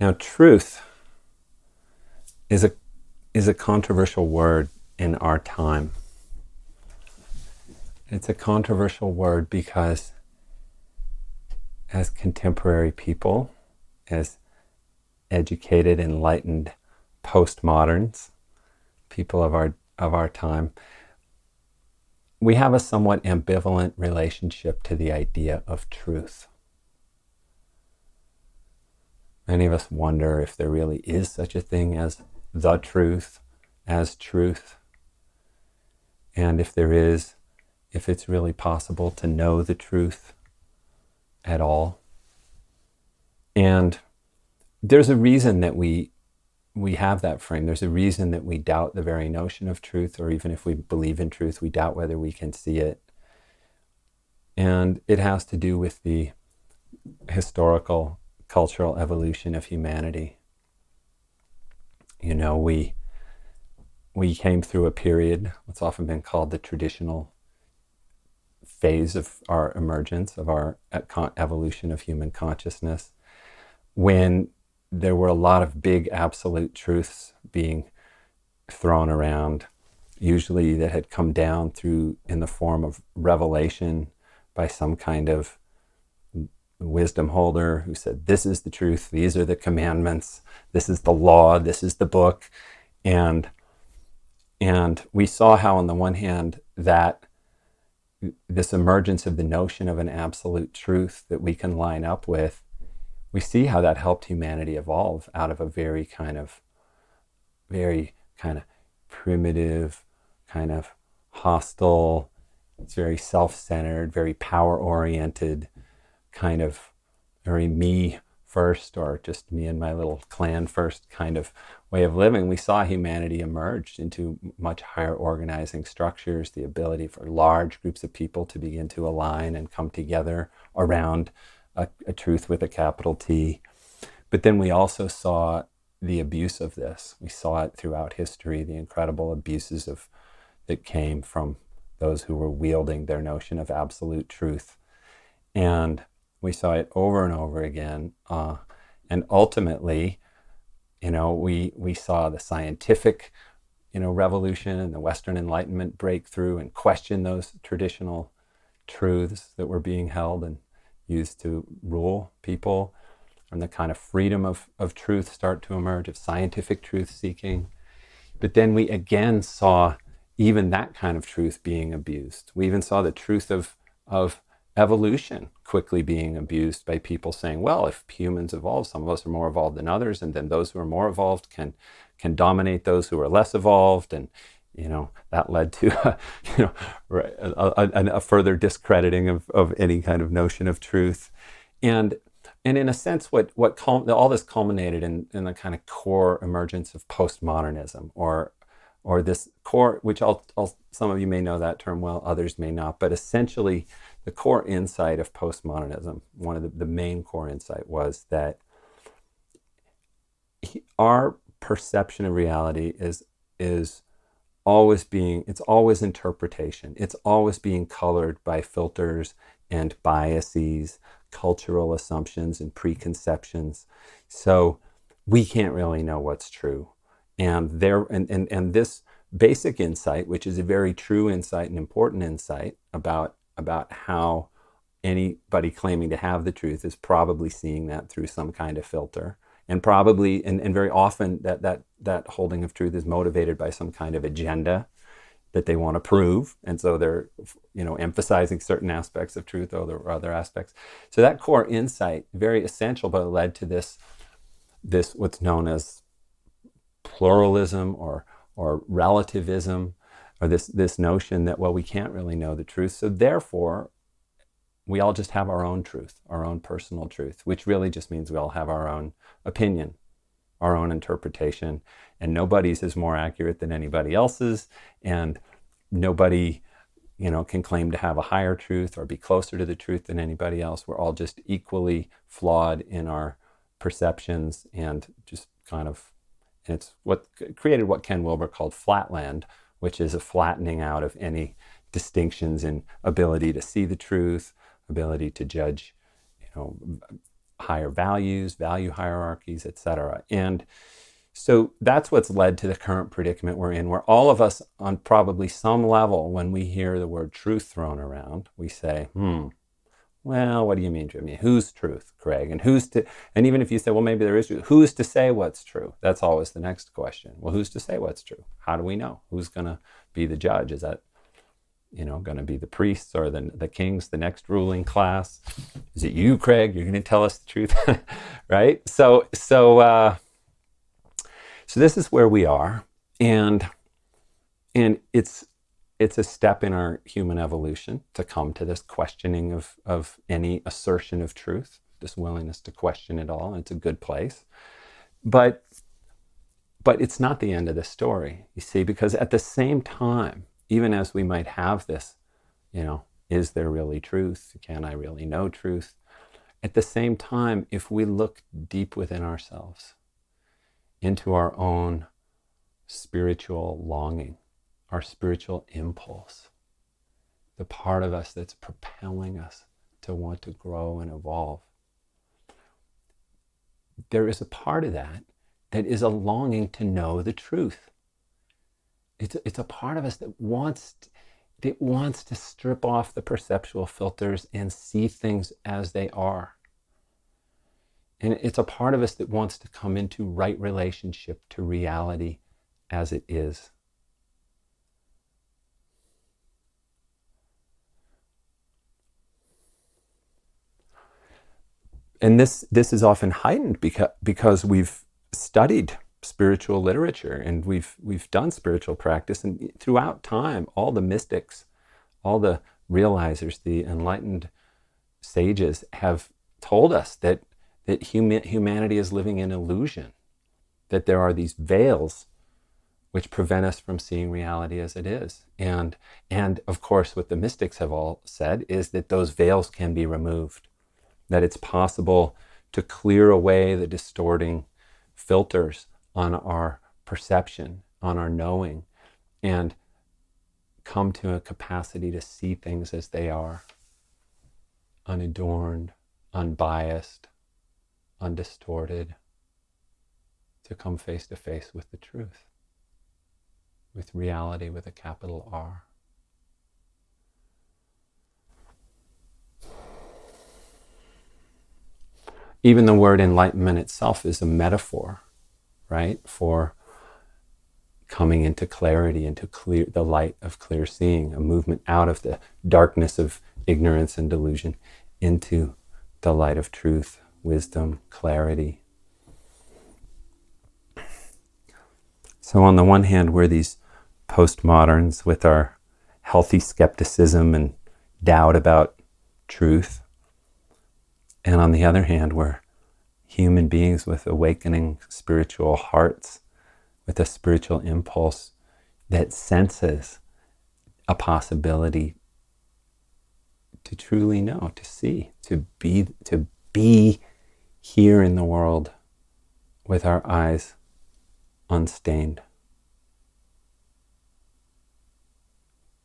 Now, truth is a controversial word in our time. It's a controversial word because as contemporary people, as educated, enlightened postmoderns, people of our time, we have a somewhat ambivalent relationship to the idea of truth. Many of us wonder if there really is such a thing as the truth, as truth. And if there is, if it's really possible to know the truth at all. And there's a reason that we have that frame. There's a reason that we doubt the very notion of truth, or even if we believe in truth, we doubt whether we can see it. And it has to do with the historical, cultural evolution of humanity. You know, we came through a period, what's often been called the traditional phase of our emergence, of our evolution of human consciousness, when there were a lot of big absolute truths being thrown around, usually that had come down through in the form of revelation by some kind of wisdom holder who said, this is the truth, these are the commandments, this is the law, this is the book. And we saw how, on the one hand, that this emergence of the notion of an absolute truth that we can line up with, we see how that helped humanity evolve out of a very kind of primitive, kind of hostile, it's very self-centered, very power-oriented, kind of very me first, or just me and my little clan first kind of way of living. We saw humanity emerge into much higher organizing structures, the ability for large groups of people to begin to align and come together around a truth with a capital T. But then we also saw the abuse of this. We saw it throughout history, the incredible abuses that came from those who were wielding their notion of absolute truth. And we saw it over and over again. And ultimately, we saw the scientific, revolution and the Western Enlightenment breakthrough and question those traditional truths that were being held and used to rule people, and the kind of freedom of truth start to emerge, of scientific truth seeking. But then we again saw even that kind of truth being abused. We even saw the truth of evolution quickly being abused by people saying, well, if humans evolve, some of us are more evolved than others, and then those who are more evolved can dominate those who are less evolved. And that led to a further discrediting of any kind of notion of truth. And in a sense, all this culminated in the kind of core emergence of postmodernism, or this core, which some of you may know that term well, others may not, but essentially the core insight of postmodernism, one of the main core insight, was that our perception of reality is always it's always interpretation. It's always being colored by filters and biases, cultural assumptions and preconceptions. So we can't really know what's true. And this basic insight, which is a very true insight and important insight about how anybody claiming to have the truth is probably seeing that through some kind of filter, and probably and very often that holding of truth is motivated by some kind of agenda that they want to prove, and so they're emphasizing certain aspects of truth over other aspects. So that core insight, very essential, but it led to this what's known as pluralism or relativism, or this notion that, well, we can't really know the truth, so therefore we all just have our own truth, our own personal truth, which really just means we all have our own opinion, our own interpretation, and nobody's is more accurate than anybody else's, and nobody can claim to have a higher truth or be closer to the truth than anybody else. We're all just equally flawed in our perceptions, and just kind of, it's what created what Ken Wilber called flatland, which is a flattening out of any distinctions in ability to see the truth, ability to judge, higher values, value hierarchies, etc. And so that's what's led to the current predicament we're in, where all of us on probably some level, when we hear the word truth thrown around, we say, well, what do you mean, Jimmy? Whose truth, Craig? And even if you say, well, maybe there is truth, who's to say what's true? That's always the next question. Well, who's to say what's true? How do we know? Who's going to be the judge? Is that, going to be the priests or the kings, the next ruling class? Is it you, Craig? You're going to tell us the truth, right? So this is where we are, and it's a step in our human evolution to come to this questioning of any assertion of truth, this willingness to question it all, and it's a good place. But it's not the end of the story, you see, because at the same time, even as we might have this, is there really truth? Can I really know truth? At the same time, if we look deep within ourselves, into our own spiritual longing, our spiritual impulse, the part of us that's propelling us to want to grow and evolve, there is a part of that is a longing to know the truth. It's a part of us that wants to strip off the perceptual filters and see things as they are. And it's a part of us that wants to come into right relationship to reality as it is. And this is often heightened because we've studied spiritual literature and we've done spiritual practice, and throughout time, all the mystics, all the realizers, the enlightened sages have told us that humanity is living in illusion, that there are these veils which prevent us from seeing reality as it is. And of course, what the mystics have all said is that those veils can be removed, that it's possible to clear away the distorting filters on our perception, on our knowing, and come to a capacity to see things as they are, unadorned, unbiased, undistorted, to come face to face with the truth, with reality with a capital R. Even the word enlightenment itself is a metaphor, right, for coming into clarity, into the light of clear seeing, a movement out of the darkness of ignorance and delusion into the light of truth, wisdom, clarity. So on the one hand, we're these postmoderns with our healthy skepticism and doubt about truth. And on the other hand, we're human beings with awakening spiritual hearts, with a spiritual impulse that senses a possibility to truly know, to see, to be here in the world with our eyes unstained,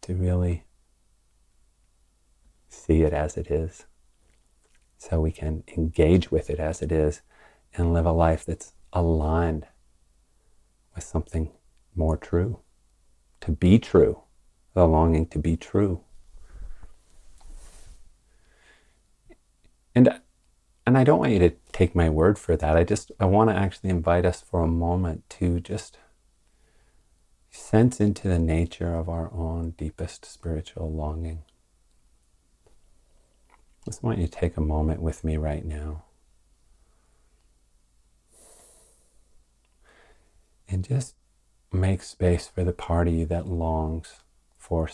to really see it as it is, so we can engage with it as it is and live a life that's aligned with something more true, to be true, the longing to be true. And I don't want you to take my word for that. I want to actually invite us for a moment to just sense into the nature of our own deepest spiritual longing. I just want you to take a moment with me right now and just make space for the part of you that longs for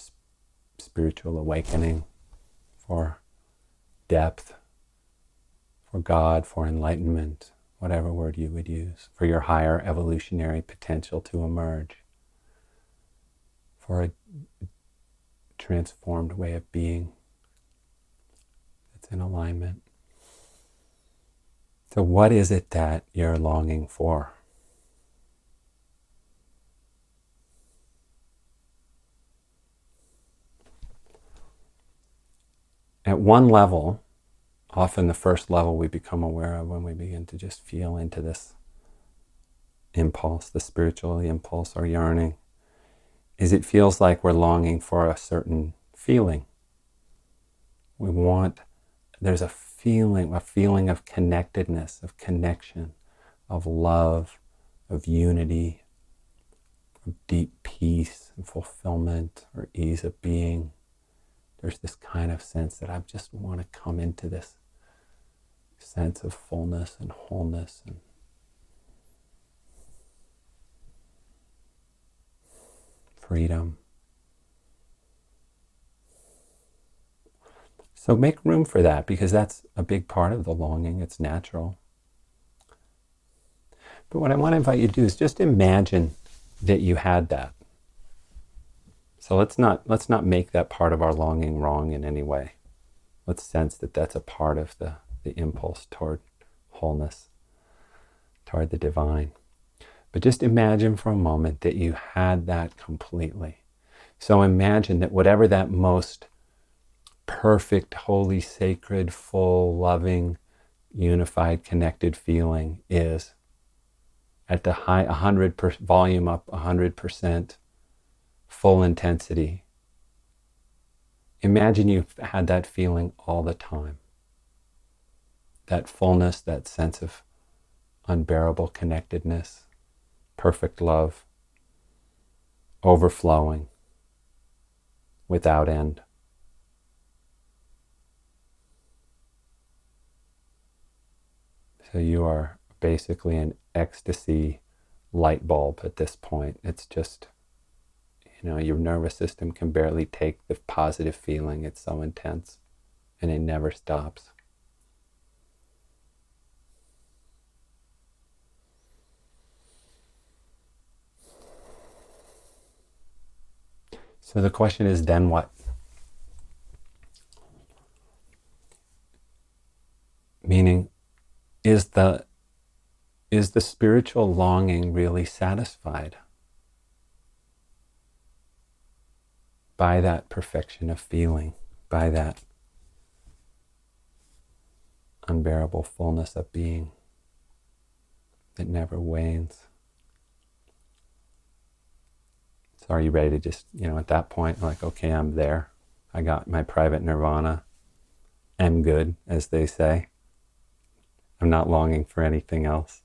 spiritual awakening, for depth, for God, for enlightenment, whatever word you would use, for your higher evolutionary potential to emerge, for a transformed way of being that's in alignment. So what is it that you're longing for? At one level, often the first level we become aware of when we begin to just feel into this impulse, the spiritual impulse or yearning, is it feels like we're longing for a certain feeling. There's a feeling of connectedness, of connection, of love, of unity, of deep peace and fulfillment or ease of being. There's this kind of sense that I just want to come into this sense of fullness and wholeness and freedom. So make room for that, because that's a big part of the longing. It's natural. But what I want to invite you to do is just imagine that you had that. So let's not make that part of our longing wrong in any way. Let's sense that that's a part of the impulse toward wholeness, toward the divine. But just imagine for a moment that you had that completely. So imagine that whatever that most perfect, holy, sacred, full, loving, unified, connected feeling is, at the high 100% volume up, 100% full intensity. Imagine you've had that feeling all the time. That fullness, that sense of unbearable connectedness, perfect love, overflowing, without end. So you are basically an ecstasy light bulb at this point. It's just, your nervous system can barely take the positive feeling. It's so intense, and it never stops. So the question is, then what? Meaning, is the spiritual longing really satisfied by that perfection of feeling, by that unbearable fullness of being that never wanes? So are you ready to just, at that point, like, okay, I'm there. I got my private nirvana. I'm good, as they say. I'm not longing for anything else.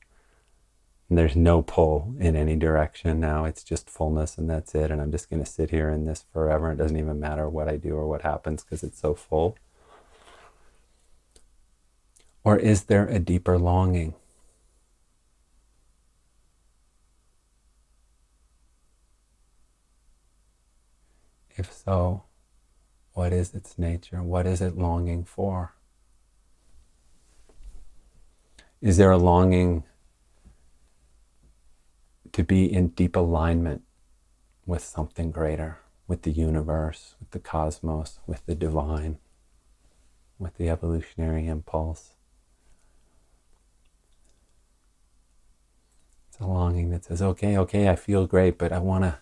And there's no pull in any direction now. It's just fullness, and that's it. And I'm just going to sit here in this forever. It doesn't even matter what I do or what happens, because it's so full. Or is there a deeper longing? If so, what is its nature? What is it longing for? Is there a longing to be in deep alignment with something greater, with the universe, with the cosmos, with the divine, with the evolutionary impulse? It's a longing that says, okay, I feel great, but I want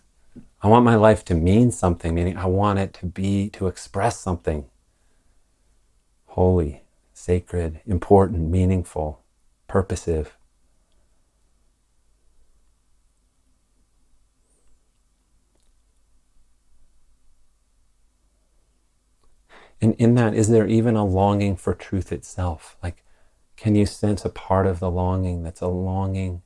my life to mean something, meaning I want it to express something holy, sacred, important, meaningful, purposive. And in that, is there even a longing for truth itself? Like, can you sense a part of the longing that's a longing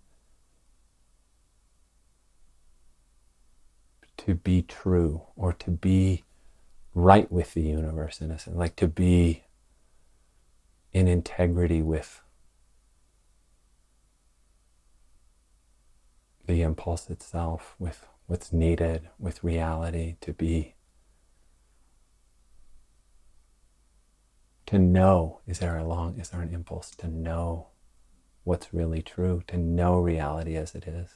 to be true, or to be right with the universe, in a sense, like to be in integrity with the impulse itself, with what's needed, with reality, to know, is there an impulse to know what's really true, to know reality as it is?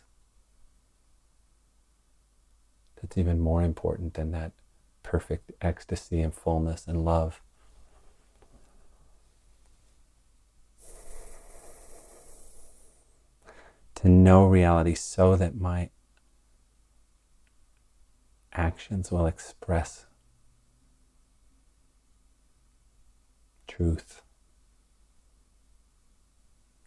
That's even more important than that perfect ecstasy and fullness and love. To know reality so that my actions will express truth,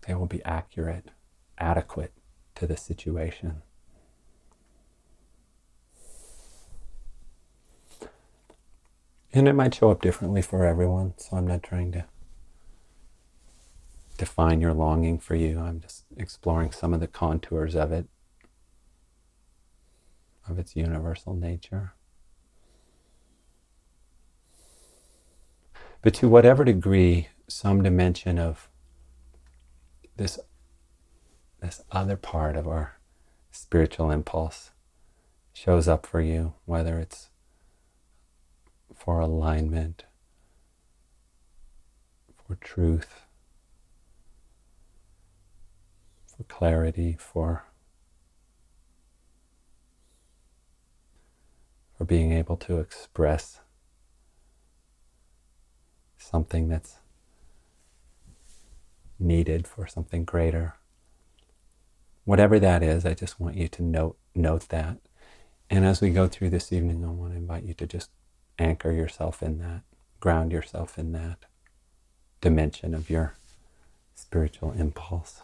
They will be accurate, adequate to the situation. And it might show up differently for everyone, so I'm not trying to define your longing for you. I'm just exploring some of the contours of it, of its universal nature. But to whatever degree some dimension of this other part of our spiritual impulse shows up for you, whether it's for alignment, for truth, for clarity, for being able to express something that's needed for something greater. Whatever that is, I just want you to note that. And as we go through this evening, I want to invite you to just anchor yourself in that, ground yourself in that dimension of your spiritual impulse.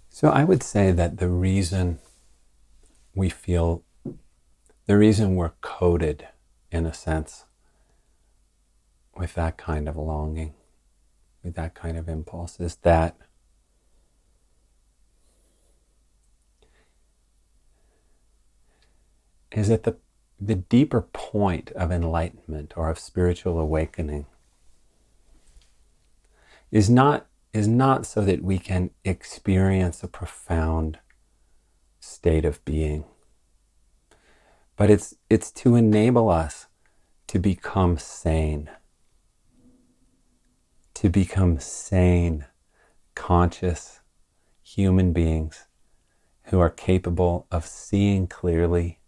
So I would say that the reason we're coded, in a sense, with that kind of longing, with that kind of impulse, is that the deeper point of enlightenment or of spiritual awakening is not so that we can experience a profound state of being, but it's to enable us to become sane, conscious human beings who are capable of seeing clearly,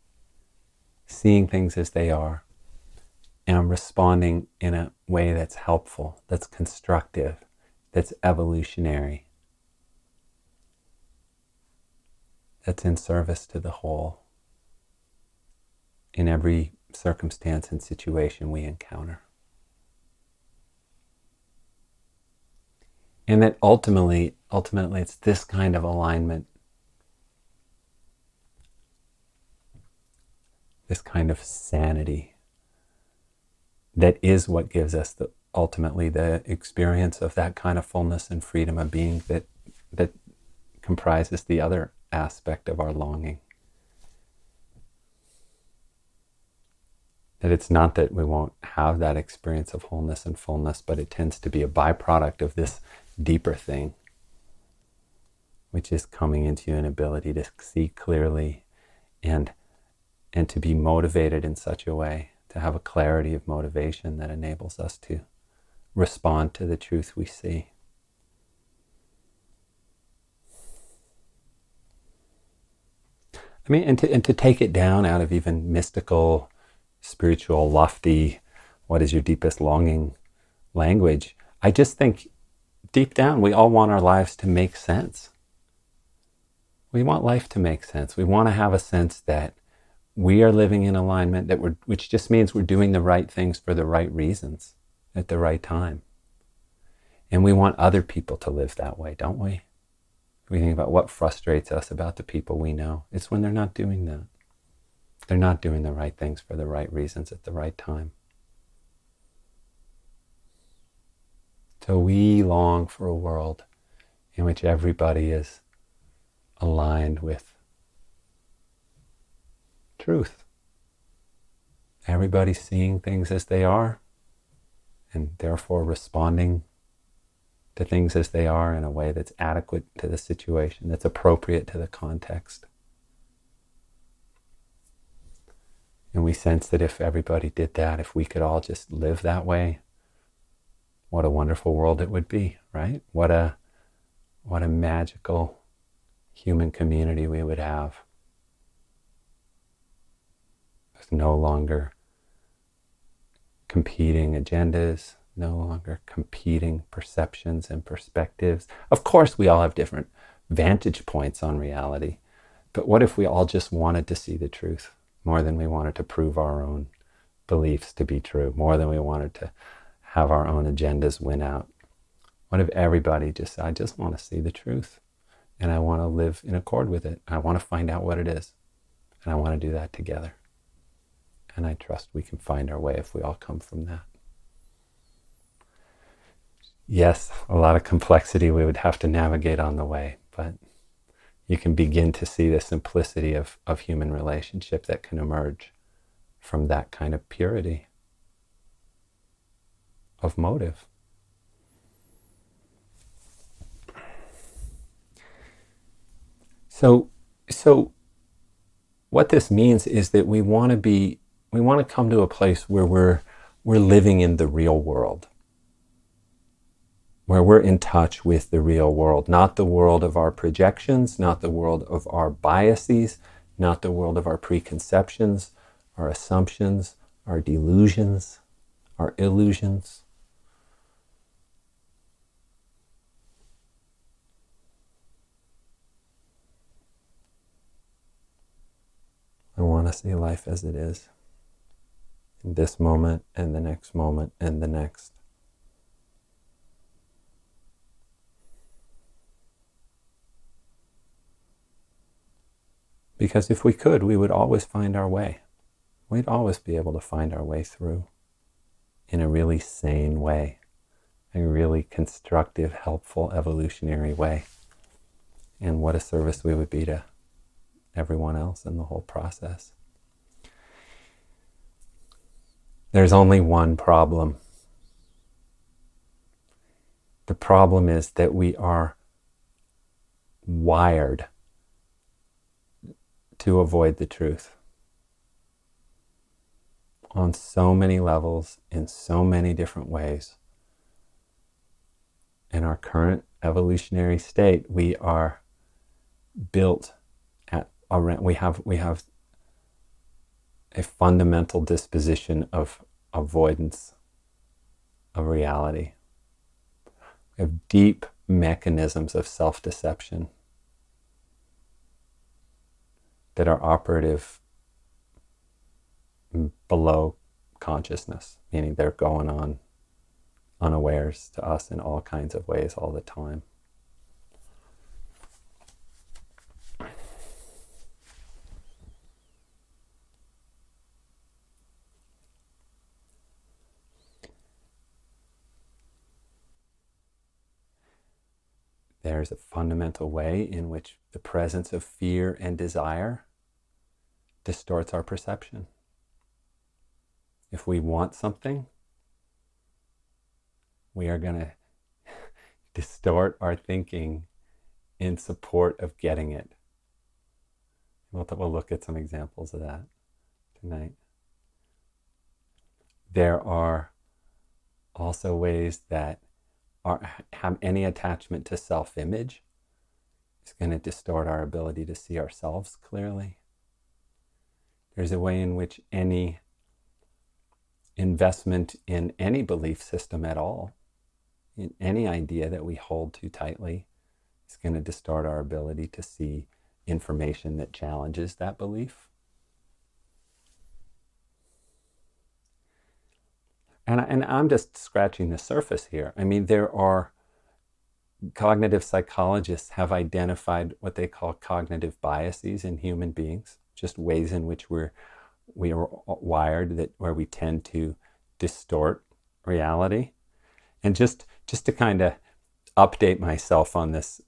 seeing things as they are, and responding in a way that's helpful, that's constructive, that's evolutionary, that's in service to the whole in every circumstance and situation we encounter. And that ultimately it's this kind of alignment, this kind of sanity, that is what gives us ultimately the experience of that kind of fullness and freedom of being that comprises the other aspect of our longing. That it's not that we won't have that experience of wholeness and fullness, but it tends to be a byproduct of this deeper thing, which is coming into an ability to see clearly and to be motivated in such a way, to have a clarity of motivation that enables us to respond to the truth we see. I mean, and to take it down out of even mystical, spiritual, lofty, what is your deepest longing language, I just think deep down we all want our lives to make sense. We want life to make sense. We want to have a sense that we are living in alignment, which just means we're doing the right things for the right reasons at the right time. And we want other people to live that way, don't we? We think about what frustrates us about the people we know. It's when they're not doing that. They're not doing the right things for the right reasons at the right time. So we long for a world in which everybody is aligned with truth. Everybody's seeing things as they are, and therefore responding to things as they are in a way that's adequate to the situation, that's appropriate to the context. And we sense that if everybody did that, if we could all just live that way, what a wonderful world it would be, right? What a magical human community we would have. There's no longer competing agendas, no longer competing perceptions and perspectives. Of course, we all have different vantage points on reality. But what if we all just wanted to see the truth more than we wanted to prove our own beliefs to be true, more than we wanted to have our own agendas win out? What if everybody just said, I just want to see the truth and I want to live in accord with it. I want to find out what it is and I want to do that together. And I trust we can find our way if we all come from that. Yes, a lot of complexity we would have to navigate on the way, but you can begin to see the simplicity of human relationship that can emerge from that kind of purity of motive. So what this means is that we want to come to a place where we're living in the real world, where we're in touch with the real world, not the world of our projections, not the world of our biases, not the world of our preconceptions, our assumptions, our delusions, our illusions. I want to see life as it is, in this moment and the next moment and the next. Because if we could, we would always find our way. We'd always be able to find our way through in a really sane way, a really constructive, helpful, evolutionary way. And what a service we would be to everyone else in the whole process. There's only one problem. The problem is that we are wired to avoid the truth on so many levels, in so many different ways. In our current evolutionary state, we are built at around, we have a fundamental disposition of avoidance of reality. We have deep mechanisms of self-deception that are operative below consciousness, meaning they're going on unawares to us in all kinds of ways all the time. There's a fundamental way in which the presence of fear and desire distorts our perception. If we want something, we are going to distort our thinking in support of getting it. We'll look at some examples of that tonight. There are also ways that have any attachment to self-image is going to distort our ability to see ourselves clearly. There's a way in which any investment in any belief system at all, in any idea that we hold too tightly, is going to distort our ability to see information that challenges that belief. And I'm just scratching the surface here. I mean, there are cognitive psychologists have identified what they call cognitive biases in human beings, just ways in which we are wired that where we tend to distort reality. And just to kind of update myself on this,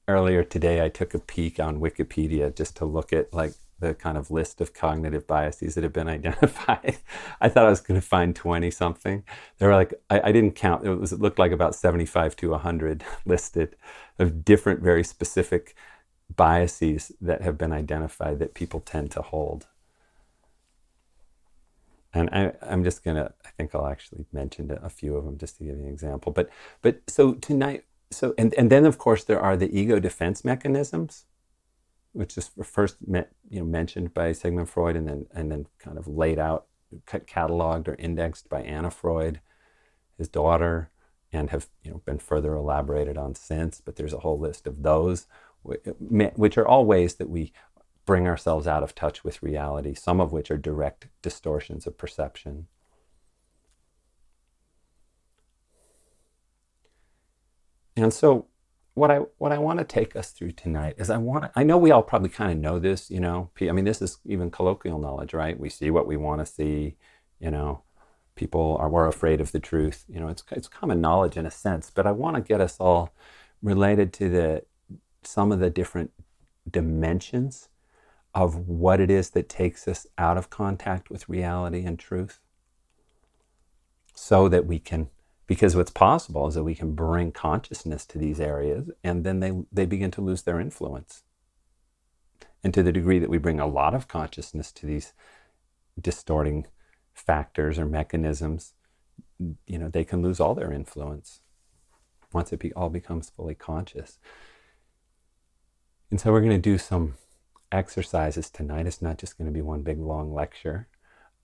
earlier today I took a peek on Wikipedia just to look at like the kind of list of cognitive biases that have been identified. I thought I was going to find 20 something. There were like, I didn't count, it looked like about 75 to 100 listed of different, very specific biases that have been identified that people tend to hold. And I'm just going to, I think I'll actually mention a few of them just to give you an example. But so tonight, and then of course there are the ego defense mechanisms, which is first mentioned by Sigmund Freud and then kind of laid out, cataloged or indexed by Anna Freud, his daughter, and have been further elaborated on since, but there's a whole list of those, which are all ways that we bring ourselves out of touch with reality, some of which are direct distortions of perception. And so what I want to take us through tonight is I know we all probably kind of know this, I mean, this is even colloquial knowledge, right? We see what we want to see, we're afraid of the truth. It's common knowledge in a sense, but I want to get us all related to some of the different dimensions of what it is that takes us out of contact with reality and truth, so that we can, because what's possible is that we can bring consciousness to these areas, and then they begin to lose their influence. And to the degree that we bring a lot of consciousness to these distorting factors or mechanisms, they can lose all their influence once it all becomes fully conscious. And so we're going to do some exercises tonight. It's not just going to be one big long lecture,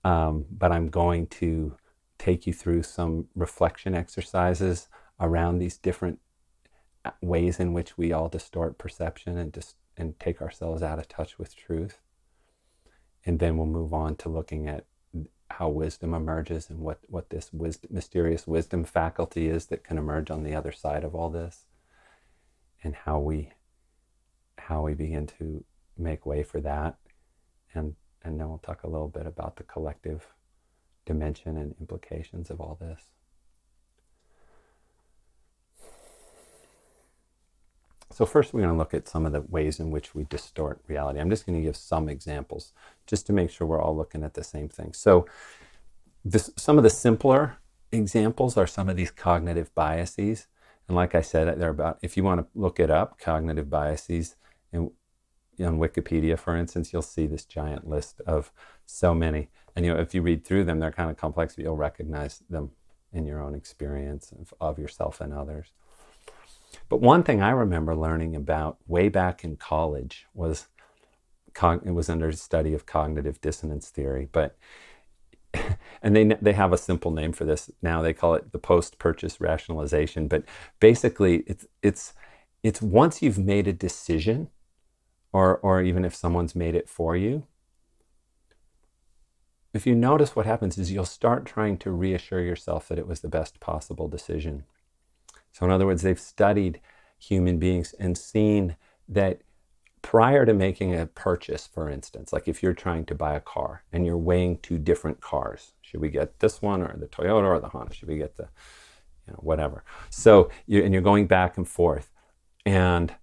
but I'm going to take you through some reflection exercises around these different ways in which we all distort perception and take ourselves out of touch with truth. And then we'll move on to looking at how wisdom emerges and what this mysterious wisdom faculty is that can emerge on the other side of all this, and how we begin to make way for that. And then we'll talk a little bit about the collective dimension and implications of all this. So first we're going to look at some of the ways in which we distort reality. I'm just going to give some examples just to make sure we're all looking at the same thing. So some of the simpler examples are some of these cognitive biases. And like I said, they're about, if you want to look it up, cognitive biases, and on Wikipedia, for instance, you'll see this giant list of so many. And if you read through them, they're kind of complex, but you'll recognize them in your own experience of yourself and others. But one thing I remember learning about way back in college was, it was under study of cognitive dissonance theory, and they have a simple name for this now. They call it the post-purchase rationalization. But basically, it's once you've made a decision, or even if someone's made it for you, if you notice, what happens is you'll start trying to reassure yourself that it was the best possible decision. So in other words, they've studied human beings and seen that prior to making a purchase, for instance, like if you're trying to buy a car and you're weighing two different cars, should we get this one or the Toyota or the Honda? Should we get the, whatever? So you're going back and forth. And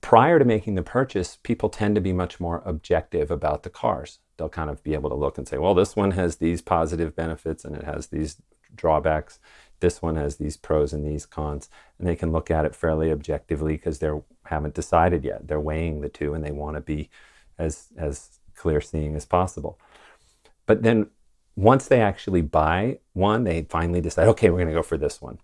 prior to making the purchase, people tend to be much more objective about the cars. They'll kind of be able to look and say, well, this one has these positive benefits and it has these drawbacks. This one has these pros and these cons. And they can look at it fairly objectively because they haven't decided yet. They're weighing the two and they want to be as clear seeing as possible. But then once they actually buy one, they finally decide, okay, we're going to go for this one.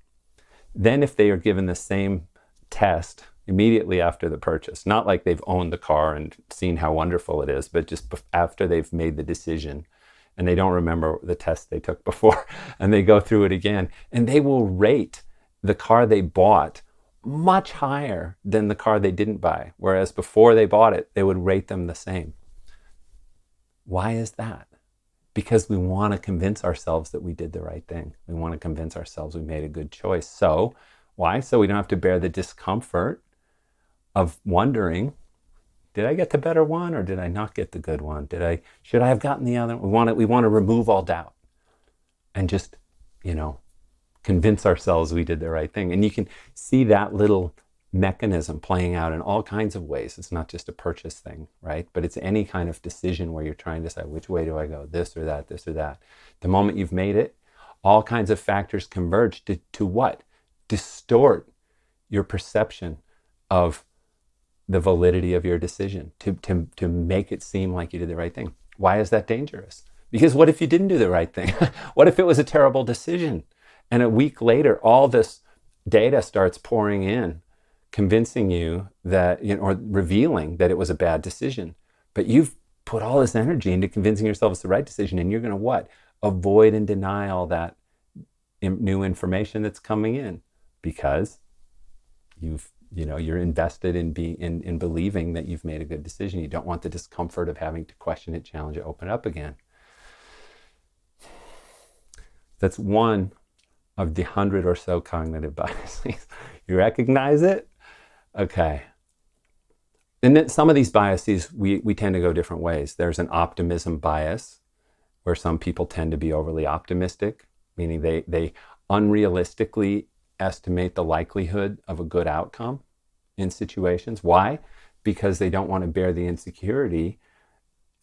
Then if they are given the same test immediately after the purchase, not like they've owned the car and seen how wonderful it is, but just after they've made the decision and they don't remember the test they took before, and they go through it again, and they will rate the car they bought much higher than the car they didn't buy, whereas before they bought it, they would rate them the same. Why is that? Because we want to convince ourselves that we did the right thing. We want to convince ourselves we made a good choice. So, why? So we don't have to bear the discomfort of wondering, did I get the better one or did I not get the good one? Should I have gotten the other one? We want to remove all doubt and just, convince ourselves we did the right thing. And you can see that little mechanism playing out in all kinds of ways. It's not just a purchase thing, right? But it's any kind of decision where you're trying to decide, which way do I go? This or that, this or that. The moment you've made it, all kinds of factors converge to what? Distort your perception of the validity of your decision, to make it seem like you did the right thing. Why is that dangerous? Because what if you didn't do the right thing? What if it was a terrible decision? And a week later, all this data starts pouring in, convincing you that, or revealing that it was a bad decision. But you've put all this energy into convincing yourself it's the right decision, and you're going to what? Avoid and deny all that new information that's coming in, because you're invested in in believing that you've made a good decision. You don't want the discomfort of having to question it, challenge it, open it up again. That's one of the 100 or so cognitive biases. You recognize it? Okay. And then some of these biases, we tend to go different ways. There's an optimism bias, where some people tend to be overly optimistic, meaning they unrealistically estimate the likelihood of a good outcome in situations. Why? Because they don't want to bear the insecurity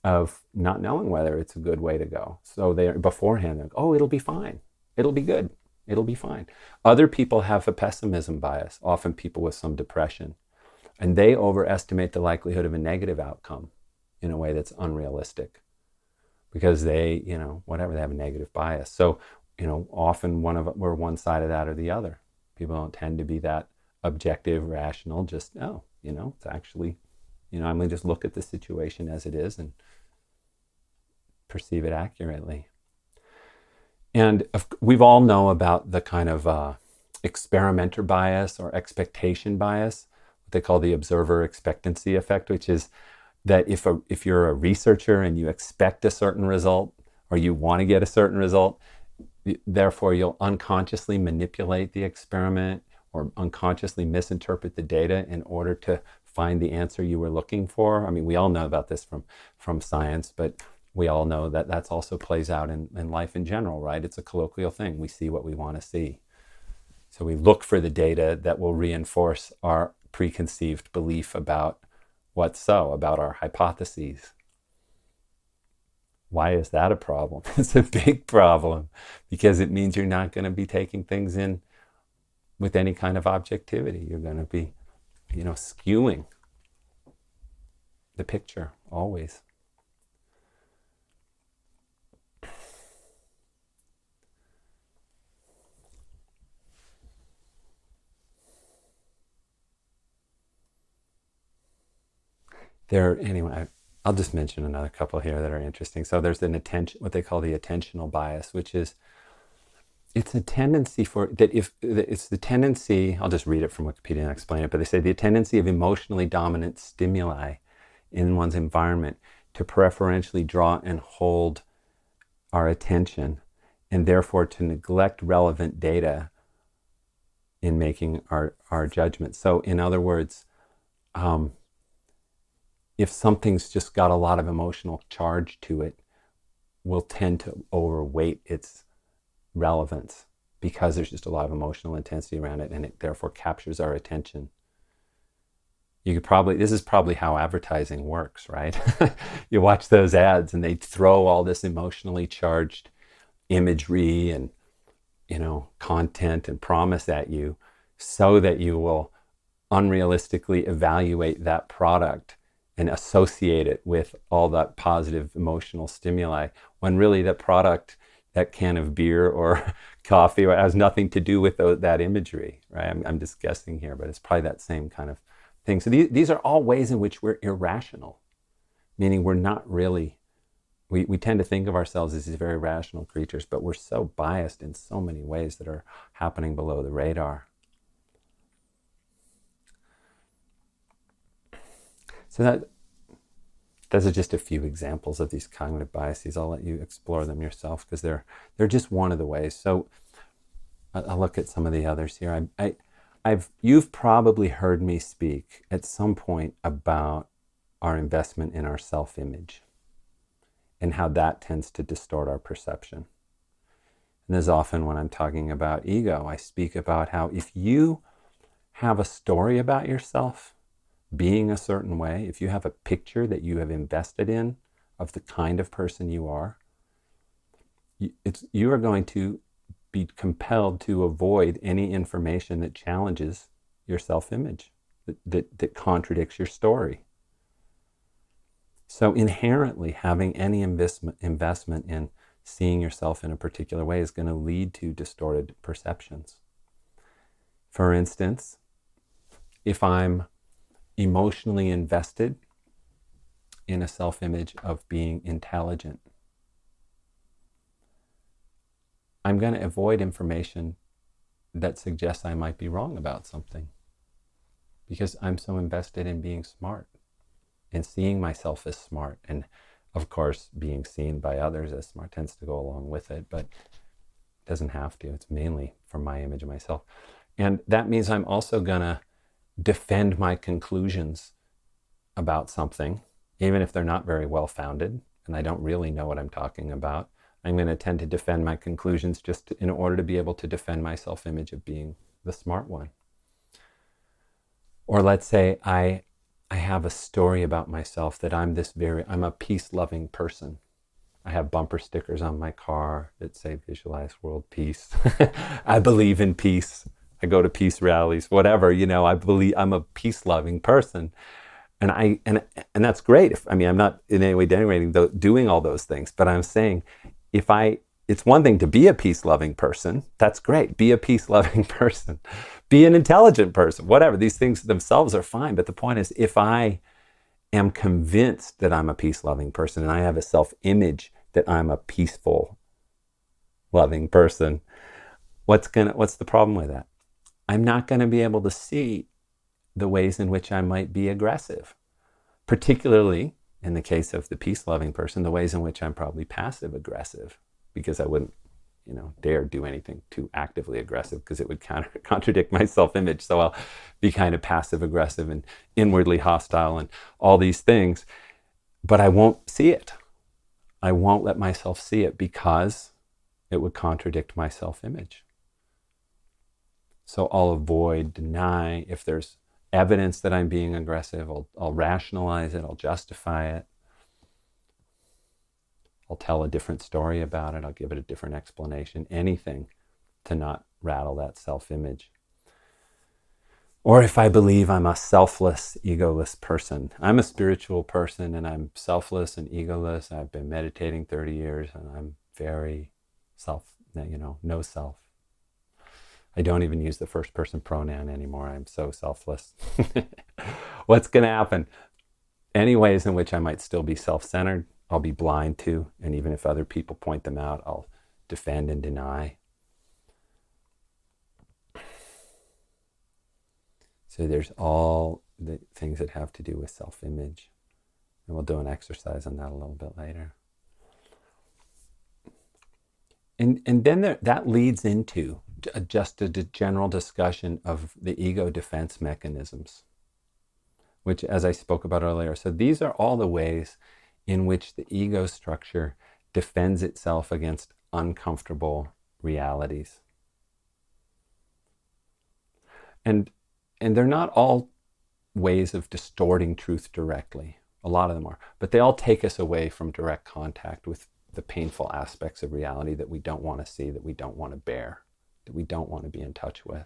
of not knowing whether it's a good way to go. So they're beforehand, they're like, oh, it'll be fine. It'll be good. It'll be fine. Other people have a pessimism bias, often people with some depression, and they overestimate the likelihood of a negative outcome in a way that's unrealistic, because they, they have a negative bias. So, often we're one side of that or the other. People don't tend to be that objective, rational, just, it's actually, I'm going to just look at the situation as it is and perceive it accurately. And we've all know about the kind of experimenter bias or expectation bias, what they call the observer expectancy effect, which is that if you're a researcher and you expect a certain result, or you want to get a certain result, therefore you'll unconsciously manipulate the experiment or unconsciously misinterpret the data in order to find the answer you were looking for. I mean, we all know about this from science, but we all know that that's also plays out in life in general, right? It's a colloquial thing. We see what we want to see. So we look for the data that will reinforce our preconceived belief about about our hypotheses. Why is that a problem? It's a big problem, because it means you're not going to be taking things in with any kind of objectivity. You're going to be, skewing the picture always. Anyway, I'll just mention another couple here that are interesting. So there's what they call the attentional bias, which is, it's a tendency it's the tendency, I'll just read it from Wikipedia and explain it, but they say the tendency of emotionally dominant stimuli in one's environment to preferentially draw and hold our attention, and therefore to neglect relevant data in making our judgment. So in other words, if something's just got a lot of emotional charge to it, we'll tend to overweight its relevance because there's just a lot of emotional intensity around it, and it therefore captures our attention. This is probably how advertising works, right? You watch those ads and they throw all this emotionally charged imagery and, content and promise at you so that you will unrealistically evaluate that product and associate it with all that positive emotional stimuli, when really that product, that can of beer or coffee, has nothing to do with that imagery, right? I'm just guessing here, but it's probably that same kind of thing. So these are all ways in which we're irrational, meaning we're not really, we tend to think of ourselves as these very rational creatures, but we're so biased in so many ways that are happening below the radar. So those are just a few examples of these cognitive biases. I'll let you explore them yourself, because they're just one of the ways. So I'll look at some of the others here. You've probably heard me speak at some point about our investment in our self-image and how that tends to distort our perception. And as often when I'm talking about ego, I speak about how if you have a story about yourself being a certain way, if you have a picture that you have invested in of the kind of person you are, you are going to be compelled to avoid any information that challenges your self-image, that contradicts your story. So inherently, having any investment in seeing yourself in a particular way is going to lead to distorted perceptions. For instance, if I'm emotionally invested in a self-image of being intelligent, I'm going to avoid information that suggests I might be wrong about something, because I'm so invested in being smart and seeing myself as smart. And of course, being seen by others as smart tends to go along with it, but it doesn't have to. It's mainly for my image of myself. And that means I'm also going to defend my conclusions about something, even if they're not very well founded and I don't really know what I'm talking about. I'm going to tend to defend my conclusions just in order to be able to defend my self-image of being the smart one. Or let's say I have a story about myself that I'm a peace-loving person. I have bumper stickers on my car that say "Visualize world peace." I believe in peace. I go to peace rallies, whatever, I believe I'm a peace-loving person. And that's great. I'm not in any way denigrating doing all those things, but I'm saying it's one thing to be a peace-loving person. That's great. Be a peace-loving person. Be an intelligent person. Whatever. These things themselves are fine. But the point is, if I am convinced that I'm a peace-loving person and I have a self-image that I'm a peaceful, loving person, what's the problem with that? I'm not going to be able to see the ways in which I might be aggressive, particularly in the case of the peace-loving person, the ways in which I'm probably passive-aggressive, because I wouldn't, dare do anything too actively aggressive because it would contradict my self-image. So I'll be kind of passive-aggressive and inwardly hostile and all these things, but I won't see it. I won't let myself see it because it would contradict my self-image. So I'll avoid, deny. If there's evidence that I'm being aggressive, I'll rationalize it, I'll justify it. I'll tell a different story about it, I'll give it a different explanation, anything to not rattle that self-image. Or if I believe I'm a selfless, egoless person. I'm a spiritual person and I'm selfless and egoless. I've been meditating 30 years and I'm very no self. I don't even use the first person pronoun anymore. I'm so selfless. What's going to happen? Any ways in which I might still be self-centered, I'll be blind to. And even if other people point them out, I'll defend and deny. So there's all the things that have to do with self-image. And we'll do an exercise on that a little bit later. And then that leads into just a general discussion of the ego defense mechanisms, which, as I spoke about earlier, so these are all the ways in which the ego structure defends itself against uncomfortable realities. And they're not all ways of distorting truth directly. A lot of them are. But they all take us away from direct contact with the painful aspects of reality that we don't want to see, that we don't want to bear, that we don't want to be in touch with.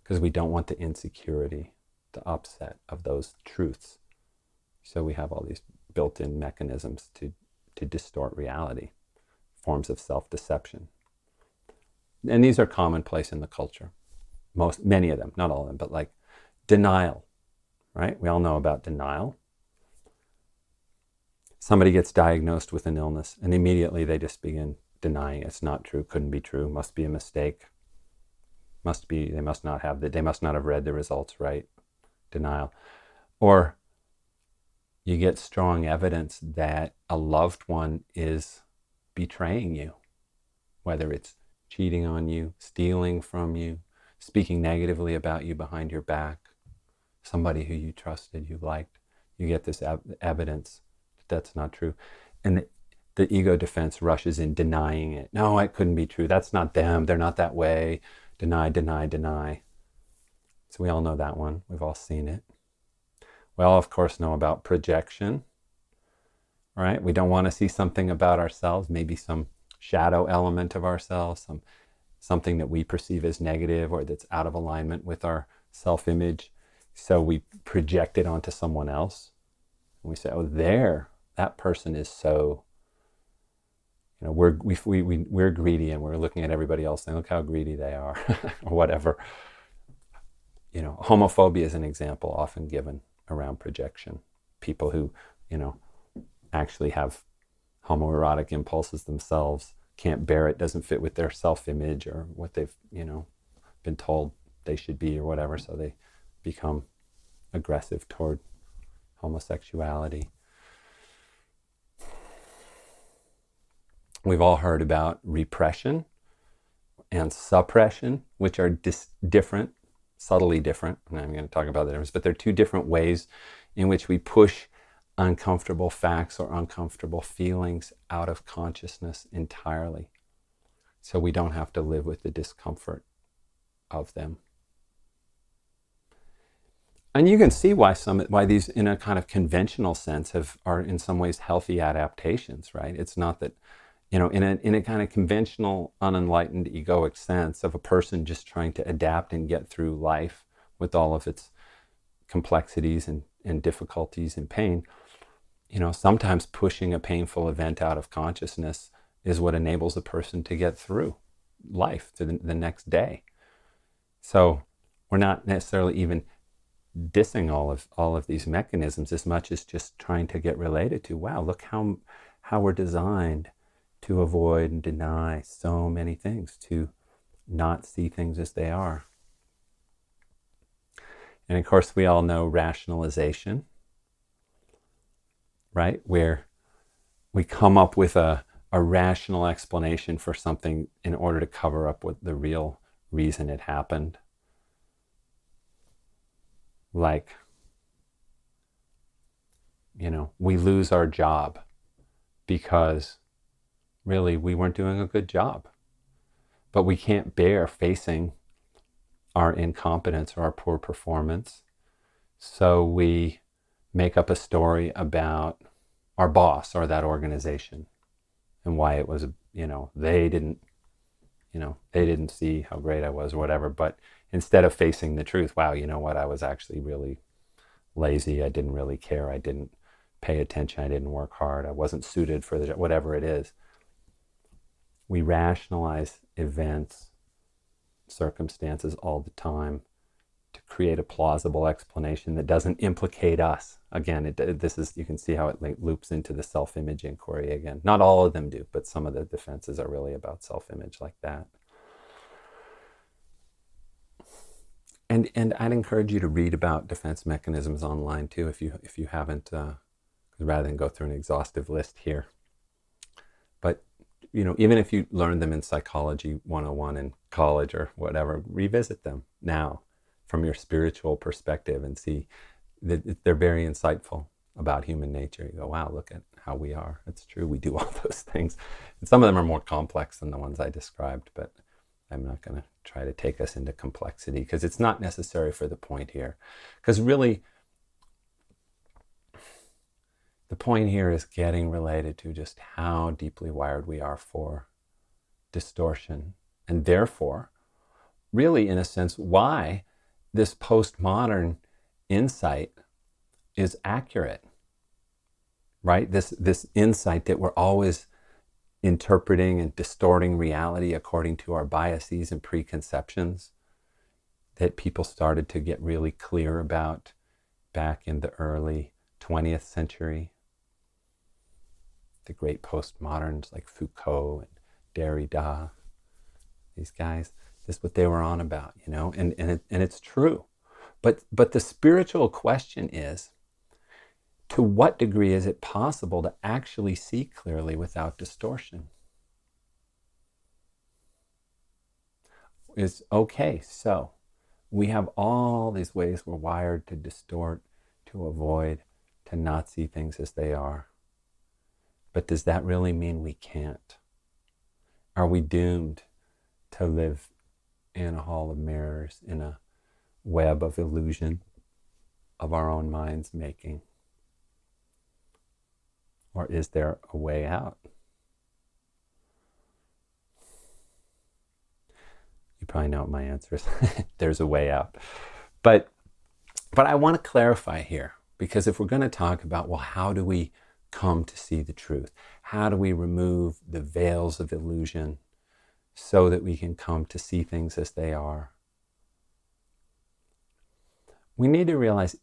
Because we don't want the insecurity, the upset of those truths. So we have all these built-in mechanisms to distort reality, forms of self-deception. And these are commonplace in the culture. Many of them, not all of them, but like denial, right? We all know about denial. Somebody gets diagnosed with an illness and immediately they just begin denying it's not true, couldn't be true, must be a mistake. They must not have read the results right. Denial. Or you get strong evidence that a loved one is betraying you, whether it's cheating on you, stealing from you, speaking negatively about you behind your back, somebody who you trusted, you liked. You get this evidence that that's not true. And the ego defense rushes in denying it. No, it couldn't be true. That's not them. They're not that way. Deny, deny, deny. So we all know that one. We've all seen it. We all, of course, know about projection, right? We don't want to see something about ourselves, maybe some shadow element of ourselves, something that we perceive as negative or that's out of alignment with our self-image. So we project it onto someone else. And we say, oh, that person is so, we're greedy and we're looking at everybody else saying, look how greedy they are, or whatever. Homophobia is an example often given around projection. People who, actually have homoerotic impulses themselves, can't bear it, doesn't fit with their self-image or what they've, been told they should be or whatever, so they become aggressive toward homosexuality. We've all heard about repression and suppression, which are different, subtly different. And I'm going to talk about the difference, but they're two different ways in which we push uncomfortable facts or uncomfortable feelings out of consciousness entirely, so we don't have to live with the discomfort of them. And you can see why these, in a kind of conventional sense, are in some ways healthy adaptations, right? It's not that, in a kind of conventional, unenlightened, egoic sense of a person just trying to adapt and get through life with all of its complexities and difficulties and pain. Sometimes pushing a painful event out of consciousness is what enables a person to get through life to the next day. So we're not necessarily even dissing all of these mechanisms as much as just trying to get related to, wow, look how we're designed to avoid and deny so many things, to not see things as they are. And of course, we all know rationalization, right? Where we come up with a rational explanation for something in order to cover up what the real reason it happened. Like, we lose our job because really we weren't doing a good job. But we can't bear facing our incompetence or our poor performance. So we make up a story about our boss or that organization and why it was, they didn't see how great I was or whatever. But instead of facing the truth, wow, you know what, I was actually really lazy. I didn't really care. I didn't pay attention. I didn't work hard. I wasn't suited for the job, whatever it is. We rationalize events, circumstances all the time to create a plausible explanation that doesn't implicate us. Again, you can see how it loops into the self-image inquiry again. Not all of them do, but some of the defenses are really about self-image like that. And I'd encourage you to read about defense mechanisms online too, if you haven't, rather than go through an exhaustive list here. But even if you learn them in Psychology 101 in college or whatever, revisit them now from your spiritual perspective and see that they're very insightful about human nature. You go, wow, look at how we are. It's true, we do all those things. And some of them are more complex than the ones I described, but I'm not going to try to take us into complexity because it's not necessary for the point here. Because really, the point here is getting related to just how deeply wired we are for distortion. And therefore, really, in a sense, why this postmodern insight is accurate, right? This insight that we're always interpreting and distorting reality according to our biases and preconceptions that people started to get really clear about back in the early 20th century. The great postmoderns like Foucault and Derrida, these guys, this is what they were on about, and it's true. But the spiritual question is, to what degree is it possible to actually see clearly without distortion? It's okay, so we have all these ways we're wired to distort, to avoid, to not see things as they are. But does that really mean we can't? Are we doomed to live in a hall of mirrors, in a web of illusion of our own minds making? Or is there a way out? You probably know what my answer is. There's a way out. But I want to clarify here, because if we're going to talk about, well, how do we come to see the truth? How do we remove the veils of illusion so that we can come to see things as they are? We need to realize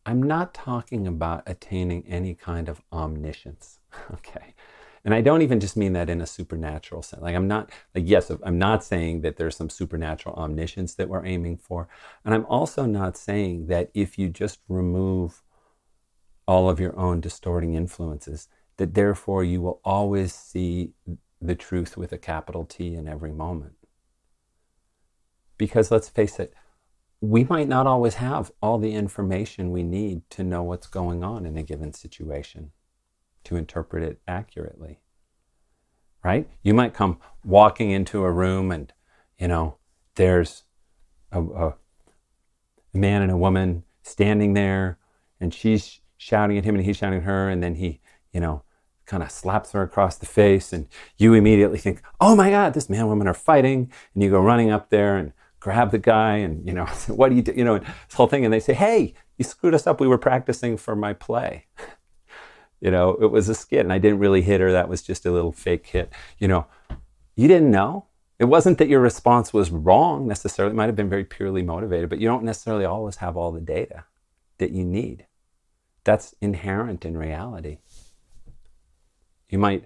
I'm not talking about attaining any kind of omniscience, okay? And I don't even just mean that in a supernatural sense. Like I'm not, like, yes, I'm not saying that there's some supernatural omniscience that we're aiming for. And I'm also not saying that if you just remove all of your own distorting influences, that therefore you will always see the truth with a capital T in every moment. Because let's face it, we might not always have all the information we need to know what's going on in a given situation, to interpret it accurately, right? You might come walking into a room and, there's a man and a woman standing there, and she's shouting at him and he's shouting at her, and then he, kind of slaps her across the face, and you immediately think, oh my God, this man and woman are fighting, and you go running up there and grab the guy and, what do you do? This whole thing, and they say, hey, you screwed us up. We were practicing for my play. It was a skit, and I didn't really hit her. That was just a little fake hit. You didn't know. It wasn't that your response was wrong necessarily. It might have been very purely motivated, but you don't necessarily always have all the data that you need. That's inherent in reality. You might,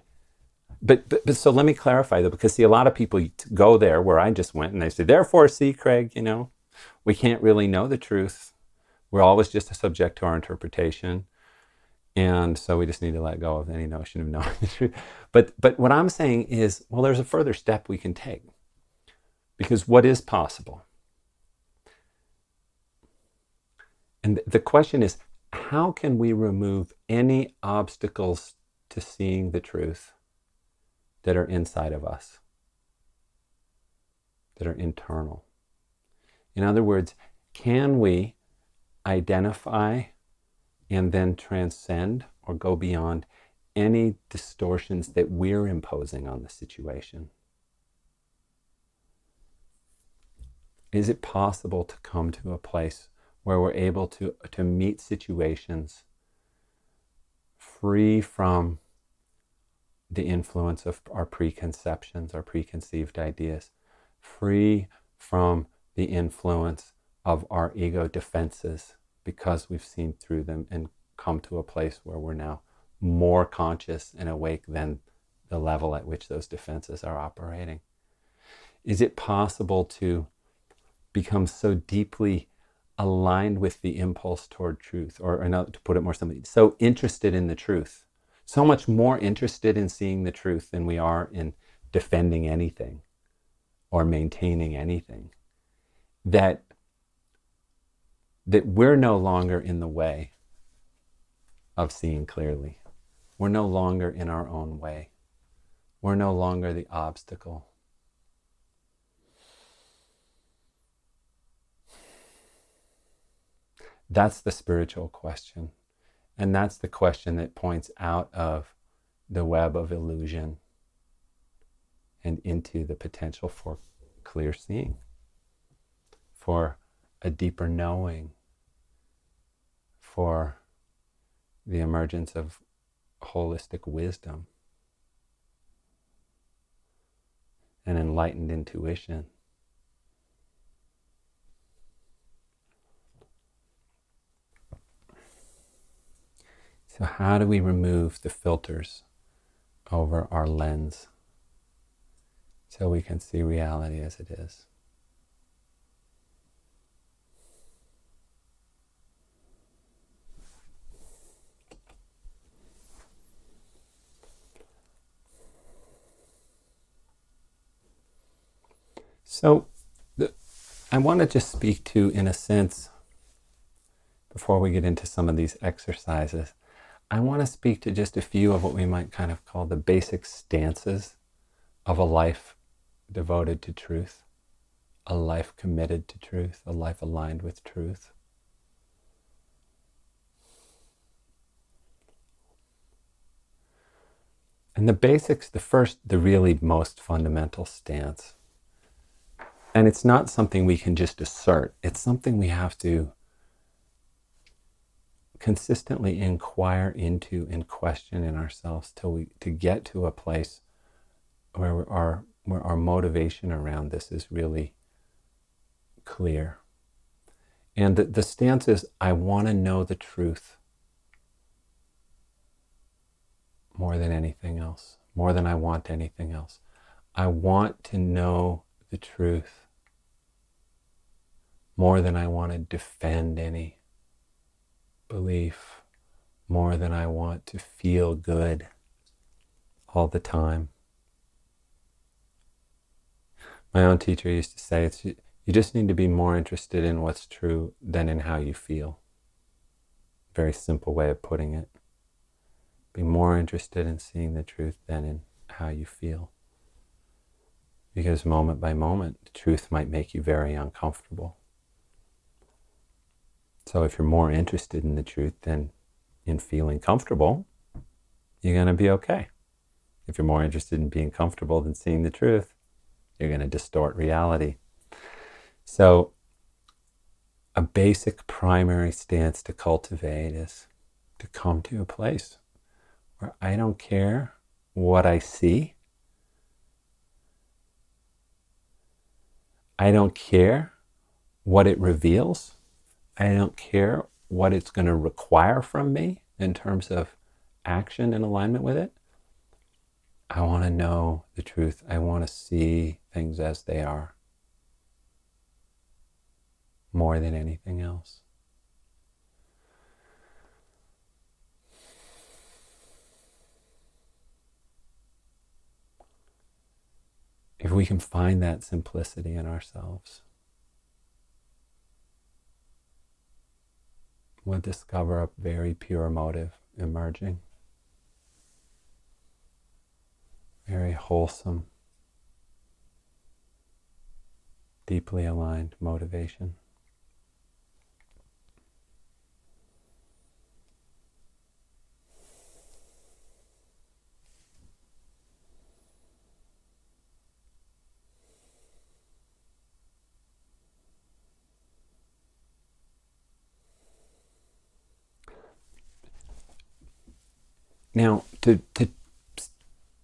but so let me clarify though, because see, a lot of people go there where I just went, and they say, therefore, see, Craig, we can't really know the truth. We're always just subject to our interpretation. And so we just need to let go of any notion of knowing the truth. But what I'm saying is, well, there's a further step we can take. Because what is possible? And the question is, how can we remove any obstacles to seeing the truth that are inside of us, that are internal? In other words, can we identify and then transcend or go beyond any distortions that we're imposing on the situation? Is it possible to come to a place where we're able to meet situations free from the influence of our preconceptions, our preconceived ideas, free from the influence of our ego defenses, because we've seen through them and come to a place where we're now more conscious and awake than the level at which those defenses are operating? Is it possible to become so deeply aligned with the impulse toward truth, or to put it more simply, so interested in the truth, so much more interested in seeing the truth than we are in defending anything or maintaining anything, that we're no longer in the way of seeing clearly. We're no longer in our own way. We're no longer the obstacle. That's the spiritual question. And that's the question that points out of the web of illusion and into the potential for clear seeing, for a deeper knowing, for the emergence of holistic wisdom and enlightened intuition. So how do we remove the filters over our lens so we can see reality as it is? So I want to just speak to, in a sense, before we get into some of these exercises, I want to speak to just a few of what we might kind of call the basic stances of a life devoted to truth, a life committed to truth, a life aligned with truth. And the basics, the really most fundamental stance, and it's not something we can just assert, it's something we have to consistently inquire into and question in ourselves to get to a place where our motivation around this is really clear. And the stance is, I want to know the truth more than anything else. more than I want anything else. I want to know the truth more than I want to defend any belief, more than I want to feel good all the time. My own teacher used to say, you just need to be more interested in what's true than in how you feel. Very simple way of putting it. Be more interested in seeing the truth than in how you feel. Because moment by moment, the truth might make you very uncomfortable. So if you're more interested in the truth than in feeling comfortable, you're going to be okay. If you're more interested in being comfortable than seeing the truth, you're going to distort reality. So a basic primary stance to cultivate is to come to a place where I don't care what I see. I don't care what it reveals. I don't care what it's going to require from me in terms of action in alignment with it. I want to know the truth. I want to see things as they are more than anything else. If we can find that simplicity in ourselves, we'll discover a very pure motive emerging. Very wholesome, deeply aligned motivation. Now, to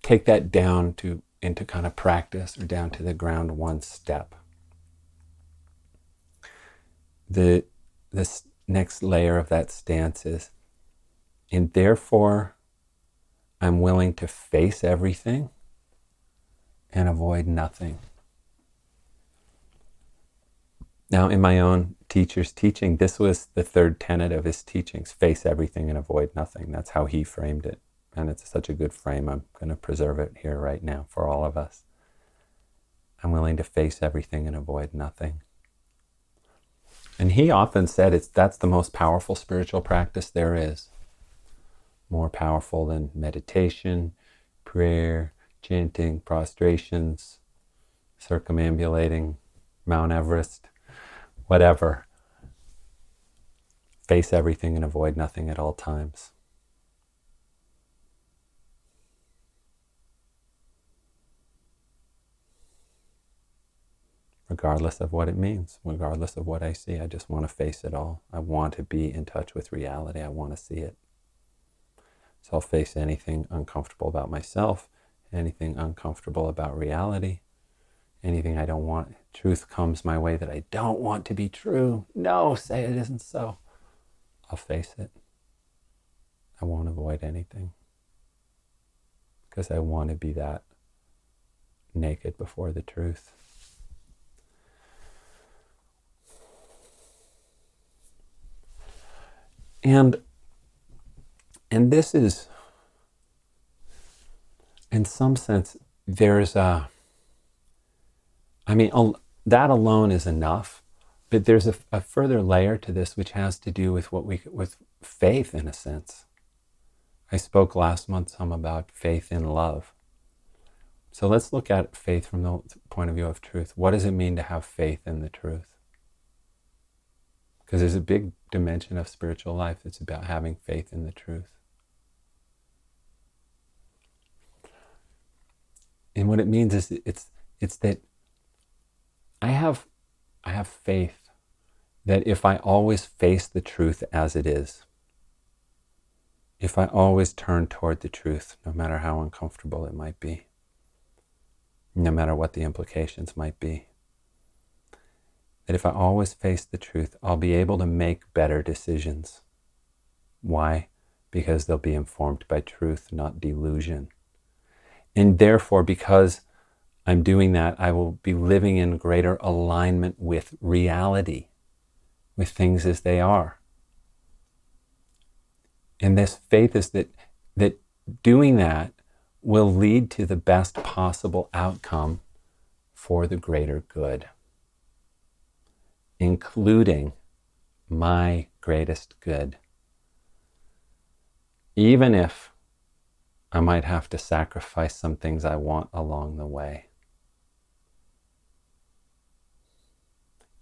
take that down into kind of practice, or down to the ground one step. This next layer of that stance is, and therefore I'm willing to face everything and avoid nothing. Now, in my own teacher's teaching, this was the third tenet of his teachings: face everything and avoid nothing. That's how he framed it. And it's such a good frame, I'm going to preserve it here right now for all of us. I'm willing to face everything and avoid nothing. And he often said that's the most powerful spiritual practice there is. More powerful than meditation, prayer, chanting, prostrations, circumambulating Mount Everest, whatever. Face everything and avoid nothing at all times. Regardless of what it means, regardless of what I see, I just want to face it all. I want to be in touch with reality. I want to see it. So I'll face anything uncomfortable about myself, anything uncomfortable about reality, anything I don't want. Truth comes my way that I don't want to be true. No, say it isn't so. I'll face it. I won't avoid anything, because I want to be that naked before the truth. And this is, in some sense, there's that alone is enough, but there's a further layer to this, which has to do with with faith, in a sense. I spoke last month some about faith in love. So let's look at faith from the point of view of truth. What does it mean to have faith in the truth? Because there's a big dimension of spiritual life that's about having faith in the truth. And what it means is it's that I have faith that if I always face the truth as it is, if I always turn toward the truth, no matter how uncomfortable it might be, no matter what the implications might be, that if I always face the truth, I'll be able to make better decisions. Why? Because they'll be informed by truth, not delusion. And therefore, because I'm doing that, I will be living in greater alignment with reality, with things as they are. And this faith is that doing that will lead to the best possible outcome for the greater good, including my greatest good. Even if I might have to sacrifice some things I want along the way.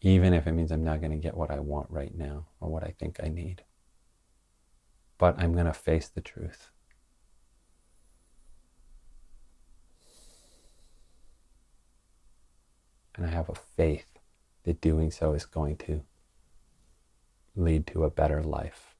Even if it means I'm not going to get what I want right now or what I think I need. But I'm going to face the truth. And I have a faith that doing so is going to lead to a better life.